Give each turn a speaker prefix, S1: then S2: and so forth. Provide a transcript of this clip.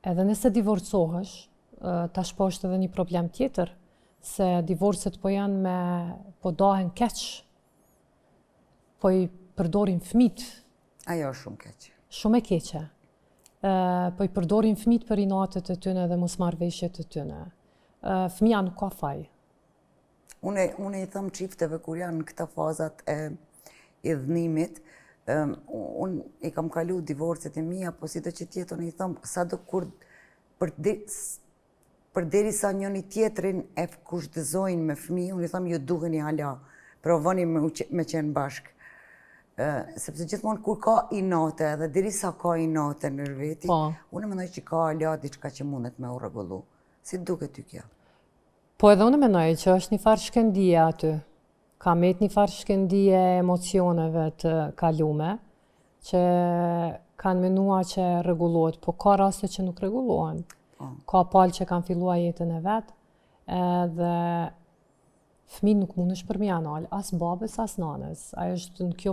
S1: Edhe nëse divorcohesh, tash po është edhe një problem tjetër, se divorcet po janë po dahen keq, po i përdorin fëmijët.
S2: Ajo është shumë keq.
S1: Shumë e keqe. Po i përdorin fëmijët për inatet e tyne dhe mosmarrveshjet e tyne. Fëmija nuk ka faj.
S2: Unë i thëmë qifteve kur janë në këta fazat e idhnimit, unë i kam kalu divorcet e mija, po si do që tjetë, unë i thëmë, sa do kur për deri sa njëni tjetrin e kushtëzojnë me fëmi, unë i thëmë, ju duheni hala, provoni me qenë bashkë. Sepse gjithmonë kur ka inate, edhe deri sa ka inate në veti, unë mendoj që ka hala diçka që mundet me u rregullu. Si duke ty kjo?
S1: Po edhe unë mendoj që është një farë shkëndije aty. Ka met një farë shkëndije emocioneve të kalume, që kanë menua që rregullohet, po ka raste që nuk rregullohen. Ka palë që kanë fillua jetën e vetë, edhe fëmijë nuk mundesh për mja nalë, as babës, as nanës. Ajo është në kjo